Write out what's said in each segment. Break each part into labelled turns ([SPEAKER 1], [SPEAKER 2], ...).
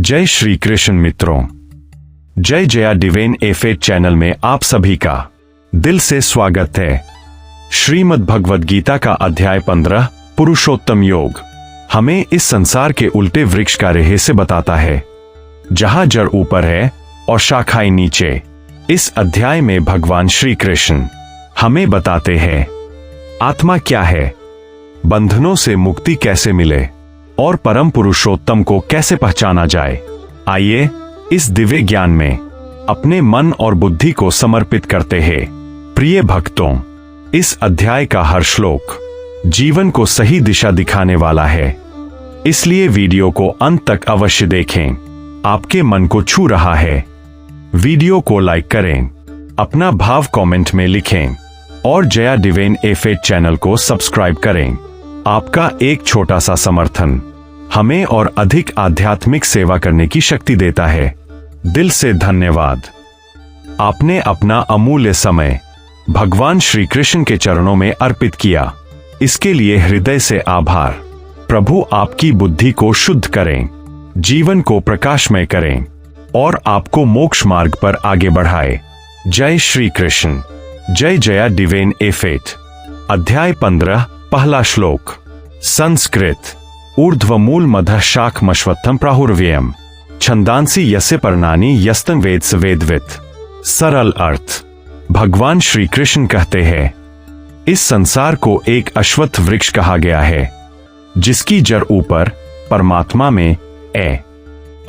[SPEAKER 1] जय श्री कृष्ण मित्रों, जय जया डिवाइन एफेट चैनल में आप सभी का दिल से स्वागत है। श्रीमद् भगवद गीता का अध्याय 15 पुरुषोत्तम योग हमें इस संसार के उल्टे वृक्ष का रहस्य बताता है, जहां जड़ ऊपर है और शाखाएं नीचे। इस अध्याय में भगवान श्री कृष्ण हमें बताते हैं आत्मा क्या है, बंधनों से मुक्ति कैसे मिले और परम पुरुषोत्तम को कैसे पहचाना जाए। आइए इस दिव्य ज्ञान में अपने मन और बुद्धि को समर्पित करते हैं। प्रिय भक्तों, इस अध्याय का हर श्लोक जीवन को सही दिशा दिखाने वाला है, इसलिए वीडियो को अंत तक अवश्य देखें। आपके मन को छू रहा है, वीडियो को लाइक करें, अपना भाव कमेंट में लिखें और जया डिवाइन एफेट चैनल को सब्सक्राइब करें। आपका एक छोटा सा समर्थन हमें और अधिक आध्यात्मिक सेवा करने की शक्ति देता है। दिल से धन्यवाद। आपने अपना अमूल्य समय भगवान श्री कृष्ण के चरणों में अर्पित किया, इसके लिए हृदय से आभार। प्रभु आपकी बुद्धि को शुद्ध करें, जीवन को प्रकाशमय करें और आपको मोक्ष मार्ग पर आगे बढ़ाए। जय श्री कृष्ण। जय जया डिवाइन एफेट। अध्याय 15 पहला श्लोक। संस्कृत। ऊर्ध्वमूल मधः शाखमश्वत्थं प्राहुर्व्ययम् छंदांसी यस्य पर्णानि यस्तं वेद स वेदवित्। सरल अर्थ। भगवान श्री कृष्ण कहते हैं, इस संसार को एक अश्वत्थ वृक्ष कहा गया है, जिसकी जड़ ऊपर परमात्मा में है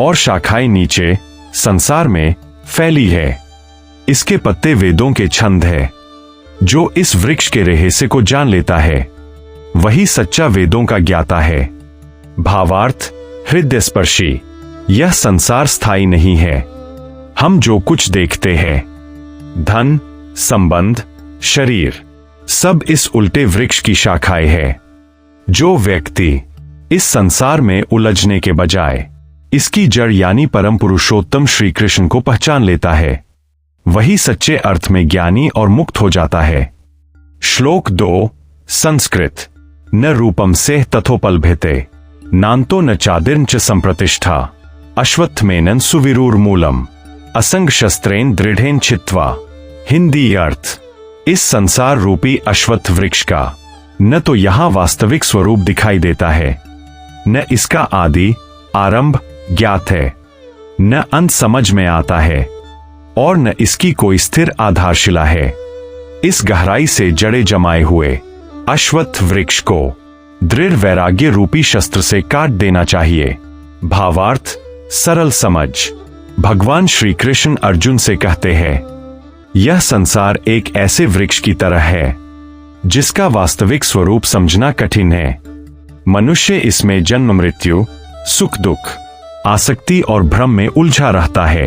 [SPEAKER 1] और शाखाएं नीचे संसार में फैली है। इसके पत्ते वेदों के छंद है। जो इस वृक्ष के रहस्य को जान लेता है वही सच्चा वेदों का ज्ञाता है। भावार्थ हृदय स्पर्शी। यह संसार स्थायी नहीं है। हम जो कुछ देखते हैं, धन, संबंध, शरीर, सब इस उल्टे वृक्ष की शाखाएं है। जो व्यक्ति इस संसार में उलझने के बजाय इसकी जड़ यानी परम पुरुषोत्तम श्री कृष्ण को पहचान लेता है, वही सच्चे अर्थ में ज्ञानी और मुक्त हो जाता है। श्लोक 2 संस्कृत। न रूपम से तथोपलभेते नान्तो न चादिर्न च संप्रतिष्ठा अश्वत्थमेनं सुविरूर्मूलम असंग शस्त्रेन दृढ़ेन छित्वा। हिंदी अर्थ। इस संसार रूपी अश्वत्थ वृक्ष का न तो यहां वास्तविक स्वरूप दिखाई देता है, न इसका आदि आरंभ ज्ञात है, न अंत समझ में आता है और न इसकी कोई स्थिर आधारशिला है। इस गहराई से जड़े जमाए हुए अश्वत्थ वृक्ष को दृढ़ वैराग्य रूपी शस्त्र से काट देना चाहिए। भावार्थ सरल समझ। भगवान श्री कृष्ण अर्जुन से कहते हैं, यह संसार एक ऐसे वृक्ष की तरह है जिसका वास्तविक स्वरूप समझना कठिन है। मनुष्य इसमें जन्म मृत्यु, सुख दुख, आसक्ति और भ्रम में उलझा रहता है।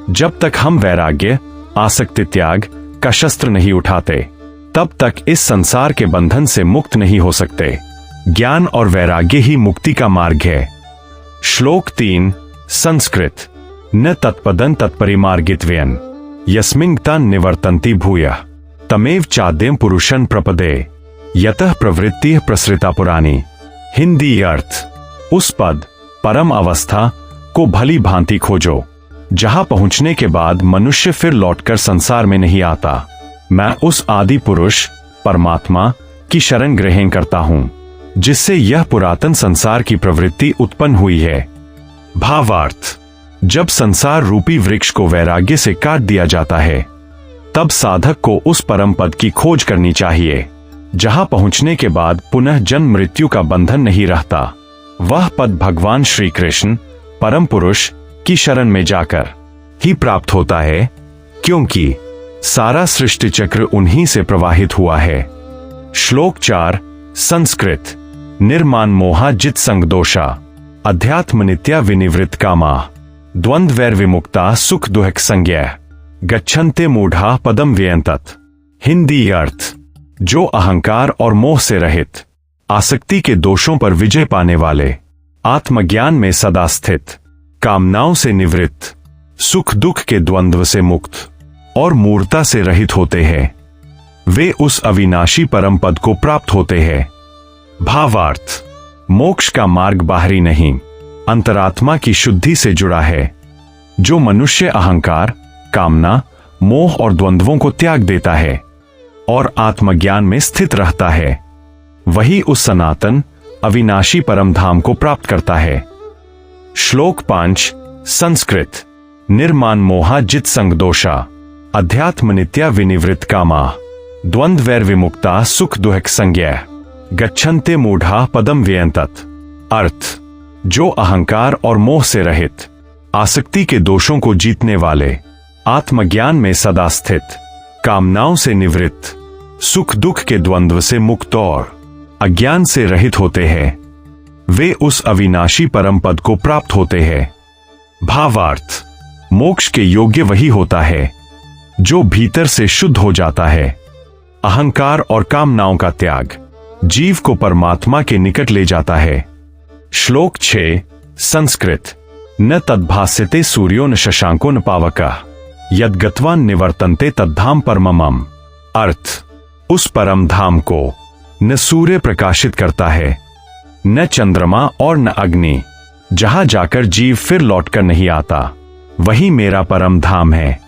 [SPEAKER 1] जब तक हम वैराग्य, आसक्ति त्याग का शस्त्र नहीं उठाते, तब तक इस संसार के बंधन से मुक्त नहीं हो सकते। ज्ञान और वैराग्य ही मुक्ति का मार्ग है। श्लोक 3 संस्कृत। न तत्पदं तत्परिमार्गित्वेन यस्मिन् तान् निवर्तन्ति भूयः तमेव चाद्यं पुरुषं प्रपदे यतः प्रवृत्तिः प्रसृता पुरानी। हिंदी अर्थ। उस पद, परम अवस्था को भली भांति खोजो जहां पहुंचने के बाद मनुष्य फिर लौटकर संसार में नहीं आता। मैं उस आदि पुरुष परमात्मा की शरण ग्रहण करता हूं, जिससे यह पुरातन संसार की प्रवृत्ति उत्पन्न हुई है। भावार्थ। जब संसार रूपी वृक्ष को वैराग्य से काट दिया जाता है, तब साधक को उस परम पद की खोज करनी चाहिए, जहां पहुंचने के बाद पुनः जन्म मृत्यु का बंधन नहीं रहता। वह पद भगवान श्री कृष्ण परम पुरुष की शरण में जाकर ही प्राप्त होता है, क्योंकि सारा सृष्टि चक्र उन्हीं से प्रवाहित हुआ है। श्लोक 4 संस्कृत। निर्माण मोहा जित संग दोषा अध्यात्म नित्या विनिवृत्त कामा द्वंद्वैर विमुक्ता सुख दुख संज्ञा गच्छन्ते मूढ़ा पदम व्ययंतत। हिंदी अर्थ। जो अहंकार और मोह से रहित, आसक्ति के दोषों पर विजय पाने वाले, आत्मज्ञान में सदा स्थित, कामनाओं से निवृत्त, सुख दुख के द्वंद्व से मुक्त और मूर्ता से रहित होते हैं, वे उस अविनाशी परम पद को प्राप्त होते हैं। भावार्थ। मोक्ष का मार्ग बाहरी नहीं, अंतरात्मा की शुद्धि से जुड़ा है। जो मनुष्य अहंकार, कामना, मोह और द्वंद्वों को त्याग देता है और आत्मज्ञान में स्थित रहता है, वही उस सनातन अविनाशी परम धाम को प्राप्त करता है। श्लोक 5 संस्कृत। निर्माण मोहा जित संग दोषा अध्यात्म नित्या विनिवृत्त कामा द्वंद्व वैर विमुक्ता सुख दुख संज्ञा गच्छन्ते मूढ़ा पदम व्यंतत। अर्थ, जो अहंकार और मोह से रहित, आसक्ति के दोषों को जीतने वाले, आत्मज्ञान में सदा स्थित, कामनाओं से निवृत्त, सुख दुख के द्वंद्व से मुक्त और अज्ञान से रहित होते हैं, वे उस अविनाशी परम पद को प्राप्त होते हैं। भावार्थ, मोक्ष के योग्य वही होता है जो भीतर से शुद्ध हो जाता है। अहंकार और कामनाओं का त्याग जीव को परमात्मा के निकट ले जाता है। श्लोक 6 संस्कृत। न तद्भास्यते सूर्यो न शशांको न पावकः यद्गत्वान् निवर्तन्ते तद्धाम परममम्। अर्थ, उस परम धाम को न सूर्य प्रकाशित करता है, न चंद्रमा और न अग्नि, जहां जाकर जीव फिर लौटकर नहीं आता, वही मेरा परम धाम है।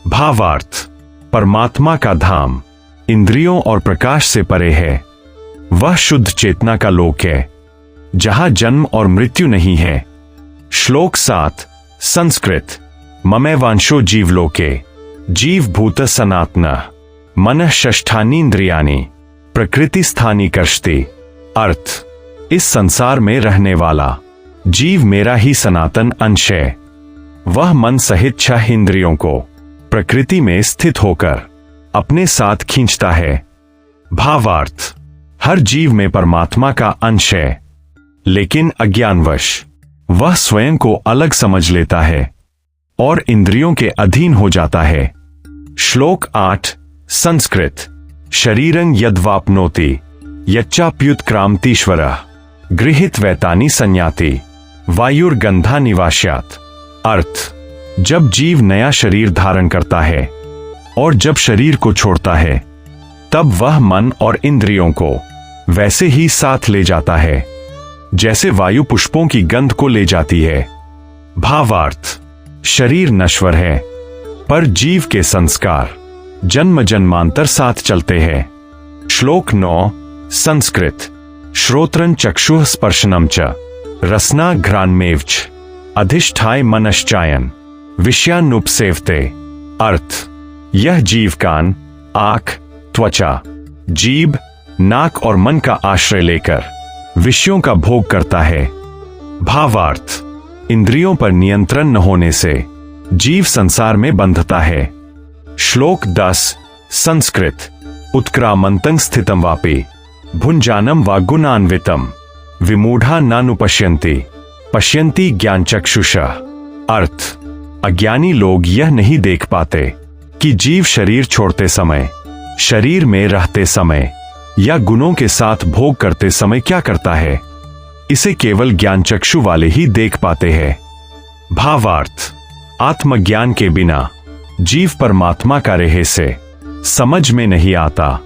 [SPEAKER 1] भावार्थ, परमात्मा का धाम इंद्रियों और प्रकाश से परे है। वह शुद्ध चेतना का लोक है जहां जन्म और मृत्यु नहीं है। श्लोक 7 संस्कृत। ममैवांशो जीवलोके जीव भूत सनातन मनः षष्ठानीन्द्रियाणि प्रकृति स्थानी कर्षति। अर्थ, इस संसार में रहने वाला जीव मेरा ही सनातन अंश है। वह मन सहित 6 इंद्रियों को प्रकृति में स्थित होकर अपने साथ खींचता है। भावार्थ, हर जीव में परमात्मा का अंश है, लेकिन अज्ञानवश वह स्वयं को अलग समझ लेता है और इंद्रियों के अधीन हो जाता है। श्लोक 8 संस्कृत। शरीरं यद्वाप्नोति यच्चाप्युत्क्रामतीश्वरः गृहीत वैतानि संयाति वायुर्गंधा निवास्यात्। अर्थ, जब जीव नया शरीर धारण करता है और जब शरीर को छोड़ता है, तब वह मन और इंद्रियों को वैसे ही साथ ले जाता है जैसे वायु पुष्पों की गंध को ले जाती है। भावार्थ, शरीर नश्वर है, पर जीव के संस्कार जन्म जन्मांतर साथ चलते हैं। श्लोक 9 संस्कृत। श्रोत्रं चक्षुः स्पर्शनं च रसना घ्राणमेव च अधिष्ठाय मनश्चायन विषयानुपसेवते। अर्थ, यह जीव कान, आंख, त्वचा, जीभ, नाक और मन का आश्रय लेकर विषयों का भोग करता है। भावार्थ, इंद्रियों पर नियंत्रण न होने से जीव संसार में बंधता है। श्लोक 10 संस्कृत। उत्क्रामन्तं स्थितं वापि भुञ्जानं वा गुणान्वितं विमूढ़ा नानुपश्यन्ति पश्यन्ति ज्ञानचक्षुषः। अर्थ, अज्ञानी लोग यह नहीं देख पाते कि जीव शरीर छोड़ते समय, शरीर में रहते समय या गुणों के साथ भोग करते समय क्या करता है। इसे केवल ज्ञानचक्षु वाले ही देख पाते हैं। भावार्थ, आत्मज्ञान के बिना जीव परमात्मा का रहस्य समझ में नहीं आता।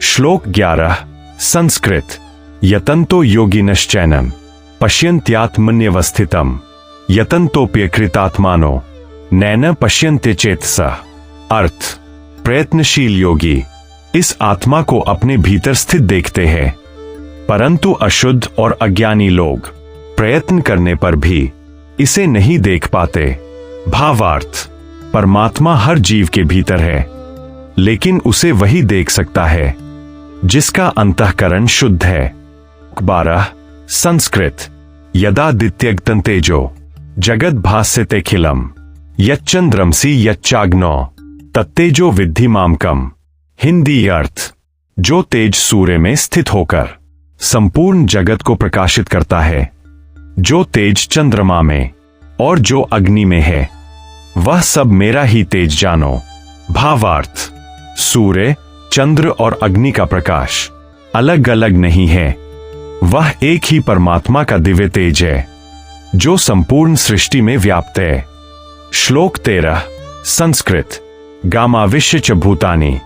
[SPEAKER 1] श्लोक 11 संस्कृत। यतन्तो योगिनश्चैनं पश्यन्त्यात्मन्यवस्थितं यतन्तोप्यकृतात्मानो नैन पश्यन्ते चेतसः। अर्थ, प्रयत्नशील योगी इस आत्मा को अपने भीतर स्थित देखते हैं, परंतु अशुद्ध और अज्ञानी लोग प्रयत्न करने पर भी इसे नहीं देख पाते। भावार्थ, परमात्मा हर जीव के भीतर है, लेकिन उसे वही देख सकता है जिसका अंतःकरण शुद्ध है। 12 संस्कृत। यदादित्यग्तं तेजो जगद भास्यतेऽखिलम् यच्चन्द्रमसि यच्चाग्नौ तत्तेजो विद्धि मामकम्। हिंदी अर्थ, जो तेज सूर्य में स्थित होकर संपूर्ण जगत को प्रकाशित करता है, जो तेज चंद्रमा में और जो अग्नि में है, वह सब मेरा ही तेज जानो। भावार्थ, सूर्य, चंद्र और अग्नि का प्रकाश अलग अलग नहीं है, वह एक ही परमात्मा का दिव्य तेज है जो संपूर्ण सृष्टि में व्याप्त है। श्लोक 13 संस्कृत। गामाविश्य च भूतानि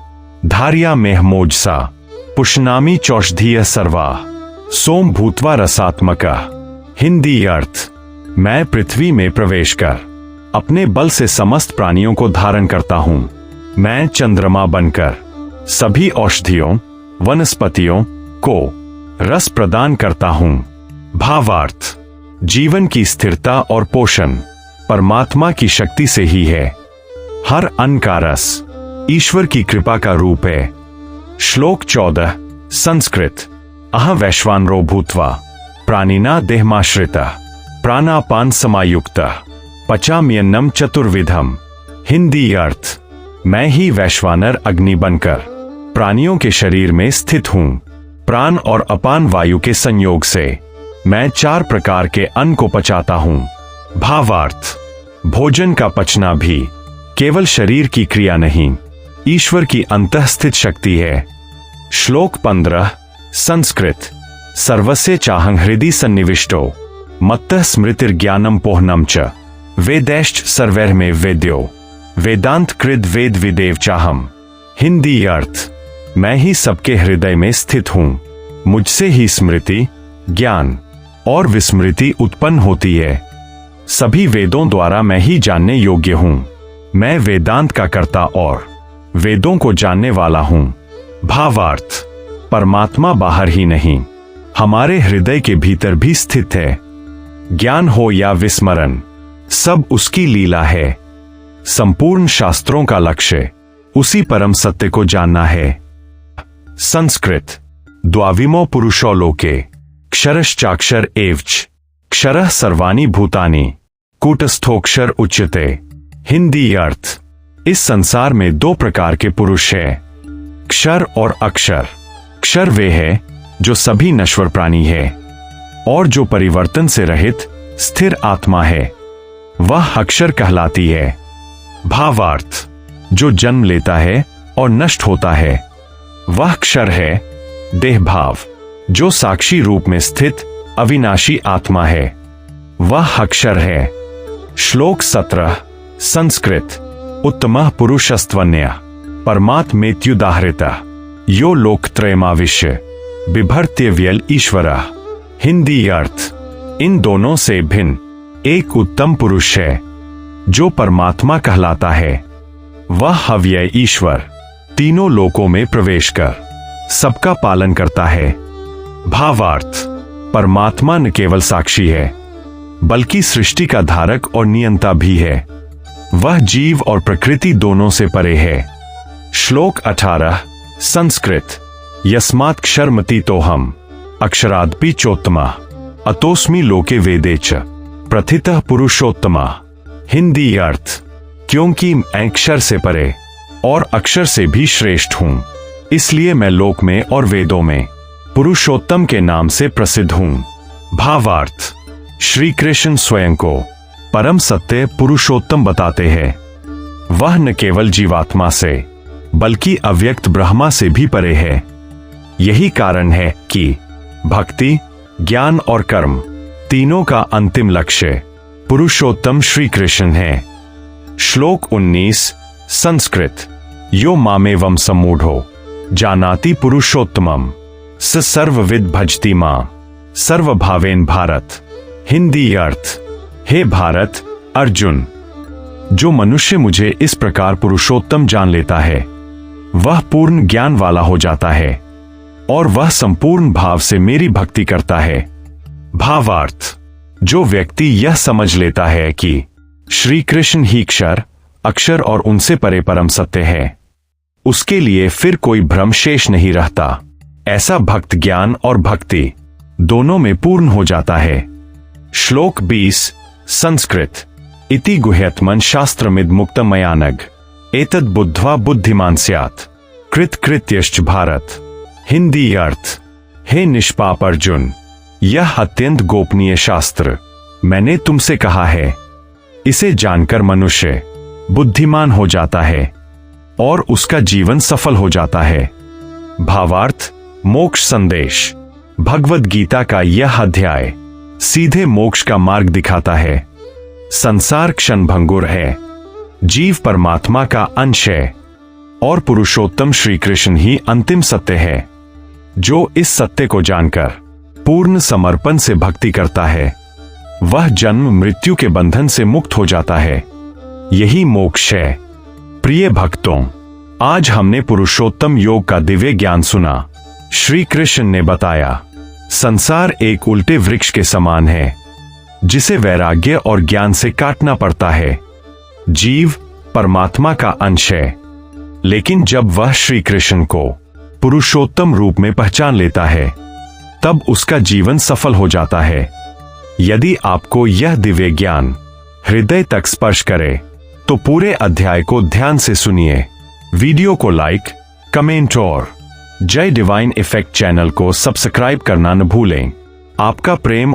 [SPEAKER 1] धार्या मेहमोजसा पुष्णामि चौषधीय सर्वा सोम भूत्वा रसात्मका। हिंदी अर्थ, मैं पृथ्वी में प्रवेश कर अपने बल से समस्त प्राणियों को धारण करता हूं। मैं चंद्रमा बनकर सभी औषधियों वनस्पतियों को रस प्रदान करता हूं। भावार्थ, जीवन की स्थिरता और पोषण परमात्मा की शक्ति से ही है। हर अन्न का रस ईश्वर की कृपा का रूप है। श्लोक 14 संस्कृत। अह वैश्वानरो भूत्वा प्राणिना देहमाश्रितः प्राणापान समायुक्तः पचाम्यन्नम चतुर्विधम। हिंदी अर्थ, मैं ही वैश्वानर अग्नि बनकर प्राणियों के शरीर में स्थित हूं। प्राण और अपान वायु के संयोग से मैं 4 प्रकार के अन्न को पचाता हूं। भावार्थ, भोजन का पचना भी केवल शरीर की क्रिया नहीं, ईश्वर की अंतःस्थित शक्ति है। श्लोक 15 संस्कृत। सर्वस्य चाहं हृदि सन्निविष्टो मत्तः स्मृतिर्ज्ञानम पोहनम च वेदैश्च सर्वैर्मे वेद्यो वेदांत कृद वेद विदेव चाहम। हिंदी अर्थ, मैं ही सबके हृदय में स्थित हूं। मुझसे ही स्मृति, ज्ञान और विस्मृति उत्पन्न होती है। सभी वेदों द्वारा मैं ही जानने योग्य हूं। मैं वेदांत का कर्ता और वेदों को जानने वाला हूं। भावार्थ, परमात्मा बाहर ही नहीं, हमारे हृदय के भीतर भी स्थित है। ज्ञान हो या विस्मरण, सब उसकी लीला है। संपूर्ण शास्त्रों का लक्ष्य उसी परम सत्य को जानना है। संस्कृत। द्वाविमो पुरुषो लोके क्षरश्चाक्षर एवच क्षरः सर्वाणि भूतानि कूटस्थोक्षर उच्यते। हिंदी अर्थ, इस संसार में 2 प्रकार के पुरुष है, क्षर और अक्षर। क्षर वे है जो सभी नश्वर प्राणी है और जो परिवर्तन से रहित स्थिर आत्मा है, वह अक्षर कहलाती है। भावार्थ, जो जन्म लेता है और नष्ट होता है वह क्षर है। देहभाव, जो साक्षी रूप में स्थित अविनाशी आत्मा है, वह अक्षर है। श्लोक 17 संस्कृत। उत्तमः पुरुषस्त्वन्यः परमात्मेत्युदाहृतः यो लोकत्रयमाविश्य बिभर्त्यव्यल ईश्वरः। हिंदी अर्थ, इन दोनों से भिन्न एक उत्तम पुरुष है जो परमात्मा कहलाता है। वह अव्यय ईश्वर तीनों लोकों में प्रवेश कर सबका पालन करता है। भावार्थ, परमात्मा न केवल साक्षी है बल्कि सृष्टि का धारक और नियंता भी है। वह जीव और प्रकृति दोनों से परे है। श्लोक 18 संस्कृत। यस्मात् क्षरमतीतोहम अक्षरादपि चोत्तमा अतोस्मि लोके वेदे च प्रथितः पुरुषोत्तमा। हिंदी अर्थ, क्योंकि मैं अक्षर से परे और अक्षर से भी श्रेष्ठ हूं, इसलिए मैं लोक में और वेदों में पुरुषोत्तम के नाम से प्रसिद्ध हूं। भावार्थ, श्री कृष्ण स्वयं को परम सत्य पुरुषोत्तम बताते हैं। वह न केवल जीवात्मा से बल्कि अव्यक्त ब्रह्मा से भी परे है। यही कारण है कि भक्ति, ज्ञान और कर्म तीनों का अंतिम लक्ष्य पुरुषोत्तम श्री कृष्ण है। श्लोक 19 संस्कृत। यो मामेवं सम्मूढ़ो जानाति पुरुषोत्तमम् स सर्वविद भजति मां सर्वभावेन भारत। हिंदी अर्थ, हे भारत अर्जुन, जो मनुष्य मुझे इस प्रकार पुरुषोत्तम जान लेता है वह पूर्ण ज्ञान वाला हो जाता है और वह संपूर्ण भाव से मेरी भक्ति करता है। भावार्थ, जो व्यक्ति यह समझ लेता है कि श्री कृष्ण ही क्षर, अक्षर और उनसे परे परम सत्य है, उसके लिए फिर कोई भ्रम शेष नहीं रहता। ऐसा भक्त ज्ञान और भक्ति दोनों में पूर्ण हो जाता है। श्लोक 20 संस्कृत। इति गुह्यत्मन शास्त्रमिद मुक्तम मयानघ एतद् बुद्ध्वा बुद्धिमान स्यात् कृत कृत्यश्च भारत। हिंदी अर्थ, हे निष्पाप अर्जुन, यह अत्यंत गोपनीय शास्त्र मैंने तुमसे कहा है। इसे जानकर मनुष्य बुद्धिमान हो जाता है और उसका जीवन सफल हो जाता है। भावार्थ, मोक्ष संदेश। भगवद गीता का यह अध्याय सीधे मोक्ष का मार्ग दिखाता है। संसार क्षणभंगुर है, जीव परमात्मा का अंश है और पुरुषोत्तम श्री कृष्ण ही अंतिम सत्य है। जो इस सत्य को जानकर पूर्ण समर्पण से भक्ति करता है वह जन्म मृत्यु के बंधन से मुक्त हो जाता है। यही मोक्ष है। प्रिय भक्तों, आज हमने पुरुषोत्तम योग का दिव्य ज्ञान सुना। श्री कृष्ण ने बताया, संसार एक उल्टे वृक्ष के समान है जिसे वैराग्य और ज्ञान से काटना पड़ता है। जीव परमात्मा का अंश है, लेकिन जब वह श्री कृष्ण को पुरुषोत्तम रूप में पहचान लेता है तब उसका जीवन सफल हो जाता है। यदि आपको यह दिव्य ज्ञान हृदय तक स्पर्श करे तो पूरे अध्याय को ध्यान से सुनिए। वीडियो को लाइक, कमेंट और जय डिवाइन इफेक्ट चैनल को सब्सक्राइब करना न भूलें। आपका प्रेम